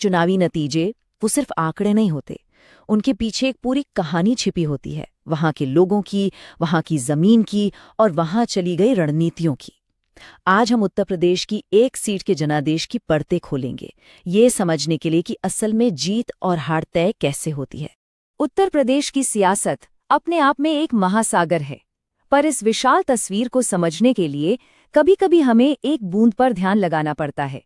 चुनावी नतीजे वो सिर्फ आंकड़े नहीं होते, उनके पीछे एक पूरी कहानी छिपी होती है, वहां के लोगों की, वहां की जमीन की और वहां चली गई रणनीतियों की। आज हम उत्तर प्रदेश की एक सीट के जनादेश की परतें खोलेंगे, ये समझने के लिए कि असल में जीत और हार तय कैसे होती है। उत्तर प्रदेश की सियासत अपने आप में एक महासागर है, पर इस विशाल तस्वीर को समझने के लिए कभी-कभी हमें एक बूंद पर ध्यान लगाना पड़ता है।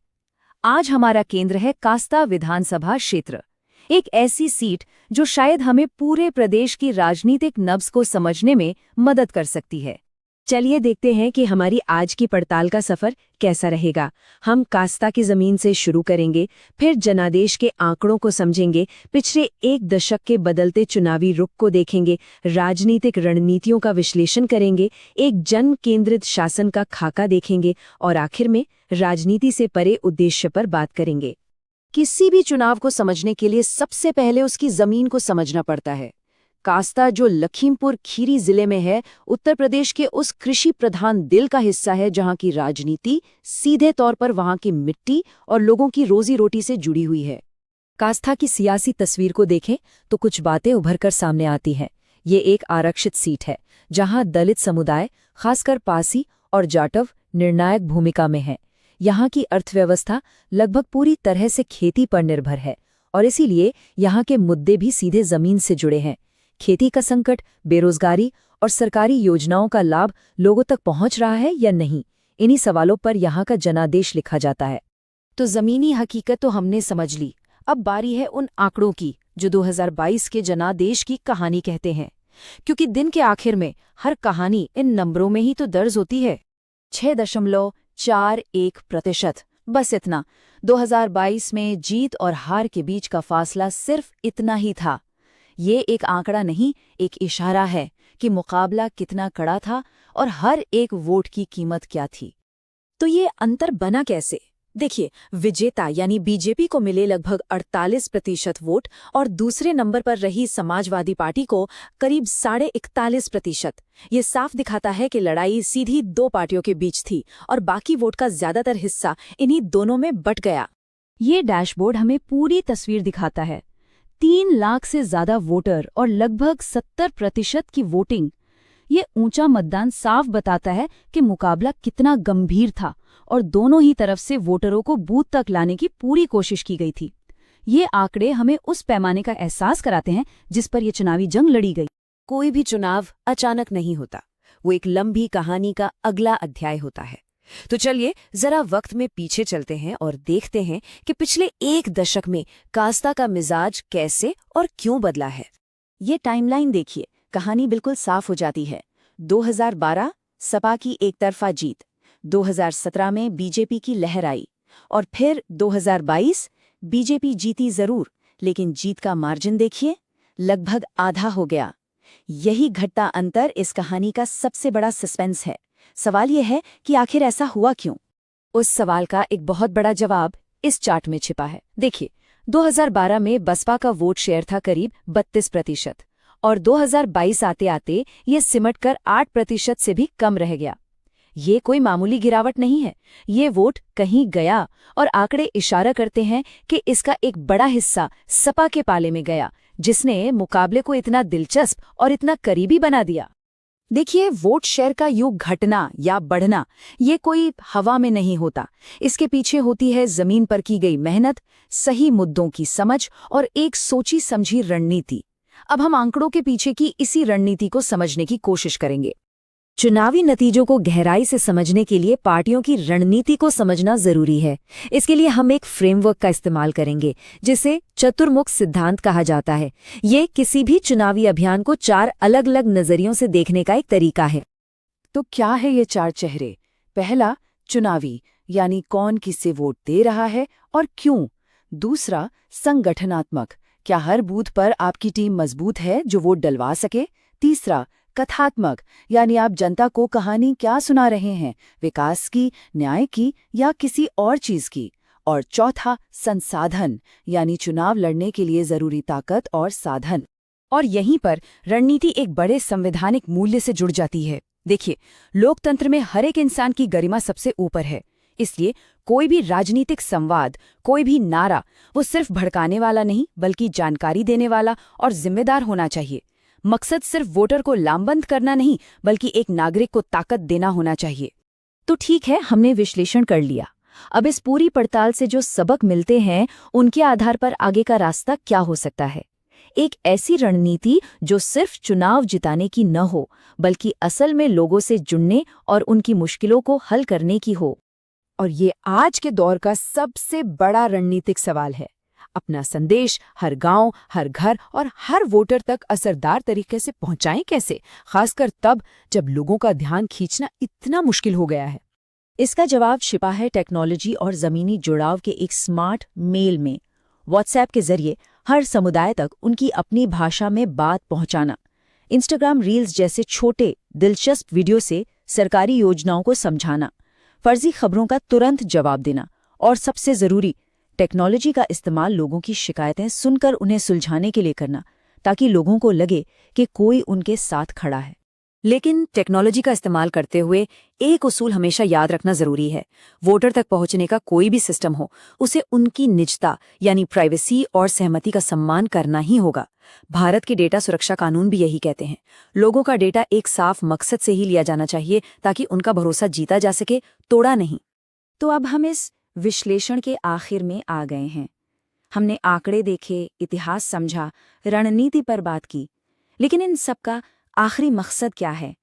आज हमारा केंद्र है कास्ता विधानसभा क्षेत्र, एक ऐसी सीट जो शायद हमें पूरे प्रदेश की राजनीतिक नब्ज को समझने में मदद कर सकती है। चलिए देखते हैं कि हमारी आज की पड़ताल का सफर कैसा रहेगा। हम कास्ता की जमीन से शुरू करेंगे, फिर जनादेश के आंकड़ों को समझेंगे, पिछले एक दशक के बदलते चुनावी रुख को देखेंगे, राजनीतिक रणनीतियों का विश्लेषण करेंगे, एक जन केंद्रित शासन का खाका देखेंगे और आखिर में राजनीति से परे उद्देश्य पर बात करेंगे। किसी भी चुनाव को समझने के लिए सबसे पहले उसकी जमीन को समझना पड़ता है। कास्ता जो लखीमपुर खीरी जिले में है, उत्तर प्रदेश के उस कृषि प्रधान दिल का हिस्सा है जहां की राजनीति सीधे तौर पर वहां की मिट्टी और लोगों की रोजी रोटी से जुड़ी हुई है। कास्ता की सियासी तस्वीर को देखें तो कुछ बातें उभरकर सामने आती हैं। ये एक आरक्षित सीट है जहां दलित समुदाय, खासकर पासी और जाटव, निर्णायक भूमिका में हैं। यहाँ की अर्थव्यवस्था लगभग पूरी तरह से खेती पर निर्भर है और इसीलिए यहाँ के मुद्दे भी सीधे जमीन से जुड़े हैं। खेती का संकट, बेरोजगारी और सरकारी योजनाओं का लाभ लोगों तक पहुंच रहा है या नहीं, इन्हीं सवालों पर यहाँ का जनादेश लिखा जाता है। तो जमीनी हकीकत तो हमने समझ ली, अब बारी है उन आंकड़ों की जो 2022 के जनादेश की कहानी कहते हैं, क्योंकि दिन के आखिर में हर कहानी इन नंबरों में ही तो दर्ज होती है। 6.41%, बस इतना। 2022 में जीत और हार के बीच का फासला सिर्फ इतना ही था। ये एक आंकड़ा नहीं, एक इशारा है कि मुकाबला कितना कड़ा था और हर एक वोट की कीमत क्या थी। तो ये अंतर बना कैसे? देखिए, विजेता यानी बीजेपी को मिले लगभग 48% वोट और दूसरे नंबर पर रही समाजवादी पार्टी को करीब 41.5%। ये साफ दिखाता है कि लड़ाई सीधी दो पार्टियों के बीच थी और बाकी वोट का ज्यादातर हिस्सा इन्हीं दोनों में बट गया। ये डैशबोर्ड हमें पूरी तस्वीर दिखाता है। 3 लाख से ज्यादा वोटर और लगभग 70% की वोटिंग। ये ऊंचा मतदान साफ बताता है कि मुकाबला कितना गंभीर था और दोनों ही तरफ से वोटरों को बूथ तक लाने की पूरी कोशिश की गई थी। ये आंकड़े हमें उस पैमाने का एहसास कराते हैं जिस पर यह चुनावी जंग लड़ी गई। कोई भी चुनाव अचानक नहीं होता, वो एक लंबी कहानी का अगला अध्याय होता है। तो चलिए जरा वक्त में पीछे चलते हैं और देखते हैं कि पिछले एक दशक में कास्ता का मिजाज कैसे और क्यों बदला है। ये टाइमलाइन देखिए, कहानी बिल्कुल साफ हो जाती है। 2012 सपा की एकतरफा जीत, 2017 में बीजेपी की लहर आई और फिर 2022 बीजेपी जीती जरूर, लेकिन जीत का मार्जिन देखिए, लगभग आधा हो गया। यही घटता अंतर इस कहानी का सबसे बड़ा सस्पेंस है। सवाल यह है कि आखिर ऐसा हुआ क्यों? उस सवाल का एक बहुत बड़ा जवाब इस चार्ट में छिपा है। देखिए, 2012 में बसपा का वोट शेयर था करीब 32% और 2022 आते आते ये सिमटकर 8% से भी कम रह गया। ये कोई मामूली गिरावट नहीं है, ये वोट कहीं गया और आंकड़े इशारा करते हैं कि इसका एक बड़ा हिस्सा सपा के पाले में गया, जिसने मुकाबले को इतना दिलचस्प और इतना करीबी बना दिया। देखिए, वोट शेयर का युग घटना या बढ़ना ये कोई हवा में नहीं होता। इसके पीछे होती है जमीन पर की गई मेहनत, सही मुद्दों की समझ और एक सोची समझी रणनीति। अब हम आंकड़ों के पीछे की इसी रणनीति को समझने की कोशिश करेंगे। चुनावी नतीजों को गहराई से समझने के लिए पार्टियों की रणनीति को समझना जरूरी है। इसके लिए हम एक फ्रेमवर्क का इस्तेमाल करेंगे जिसे चतुर्मुख सिद्धांत कहा जाता है। ये किसी भी चुनावी अभियान को 4 अलग-अलग नजरियों से देखने का एक तरीका है। तो क्या है ये 4 चेहरे? पहला, चुनावी, यानी कौन किससे वोट दे रहा है और क्यों। दूसरा, संगठनात्मक, क्या हर बूथ पर आपकी टीम मजबूत है जो वोट डलवा सके। तीसरा, कथात्मक, यानी आप जनता को कहानी क्या सुना रहे हैं, विकास की, न्याय की या किसी और चीज की। और चौथा, संसाधन, यानी चुनाव लड़ने के लिए जरूरी ताकत और साधन। और यहीं पर रणनीति एक बड़े संवैधानिक मूल्य से जुड़ जाती है। देखिए, लोकतंत्र में हर एक इंसान की गरिमा सबसे ऊपर है, इसलिए कोई भी राजनीतिक संवाद, कोई भी नारा, वो सिर्फ भड़काने वाला नहीं बल्कि जानकारी देने वाला और जिम्मेदार होना चाहिए। मकसद सिर्फ वोटर को लामबंद करना नहीं बल्कि एक नागरिक को ताकत देना होना चाहिए। तो ठीक है, हमने विश्लेषण कर लिया। अब इस पूरी पड़ताल से जो सबक मिलते हैं उनके आधार पर आगे का रास्ता क्या हो सकता है। एक ऐसी रणनीति जो सिर्फ चुनाव जिताने की न हो बल्कि असल में लोगों से जुड़ने और उनकी मुश्किलों को हल करने की हो। और ये आज के दौर का सबसे बड़ा रणनीतिक सवाल है। अपना संदेश हर गांव, हर घर और हर वोटर तक असरदार तरीके से पहुंचाएं कैसे, खासकर तब जब लोगों का ध्यान खींचना इतना मुश्किल हो गया है। इसका जवाब छिपा है टेक्नोलॉजी और ज़मीनी जुड़ाव के एक स्मार्ट मेल में। व्हाट्सएप के जरिए हर समुदाय तक उनकी अपनी भाषा में बात पहुंचाना, इंस्टाग्राम रील्स जैसे छोटे दिलचस्प वीडियो से सरकारी योजनाओं को समझाना, फर्जी खबरों का तुरंत जवाब देना और सबसे ज़रूरी, टेक्नोलॉजी का इस्तेमाल लोगों की शिकायतें सुनकर उन्हें सुलझाने के लिए करना, ताकि लोगों को लगे कि कोई उनके साथ खड़ा है। लेकिन टेक्नोलॉजी का इस्तेमाल करते हुए एक उसूल हमेशा याद रखना जरूरी है। वोटर तक पहुंचने का कोई भी सिस्टम हो, उसे उनकी निजता यानी प्राइवेसी और सहमति का सम्मान करना ही होगा। भारत के डेटा सुरक्षा कानून भी यही कहते हैं। लोगों का डेटा एक साफ मकसद से ही लिया जाना चाहिए ताकि उनका भरोसा जीता जा सके, तोड़ा नहीं। तो अब हम इस विश्लेषण के आखिर में आ गए हैं। हमने आंकड़े देखे, इतिहास समझा, रणनीति पर बात की, लेकिन इन सब का आखिरी मकसद क्या है?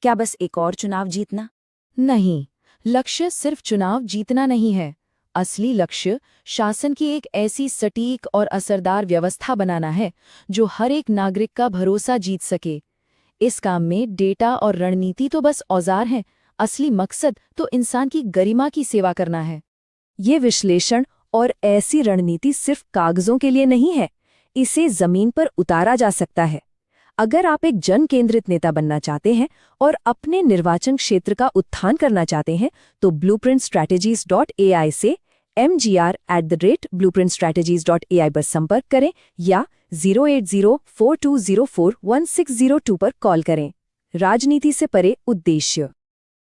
क्या बस एक और चुनाव जीतना? नहीं, लक्ष्य सिर्फ चुनाव जीतना नहीं है। असली लक्ष्य शासन की एक ऐसी सटीक और असरदार व्यवस्था बनाना है जो हर एक नागरिक का भरोसा जीत सके। इस काम में डेटा और रणनीति तो बस औजार हैं, असली मकसद तो इंसान की गरिमा की सेवा करना है। ये विश्लेषण और ऐसी रणनीति सिर्फ कागजों के लिए नहीं है, इसे जमीन पर उतारा जा सकता है। अगर आप एक जन केंद्रित नेता बनना चाहते हैं और अपने निर्वाचन क्षेत्र का उत्थान करना चाहते हैं तो blueprintstrategies.ai से mgr@blueprintstrategies.ai पर संपर्क करें या 08042041602 पर कॉल करें। राजनीति से परे उद्देश्य।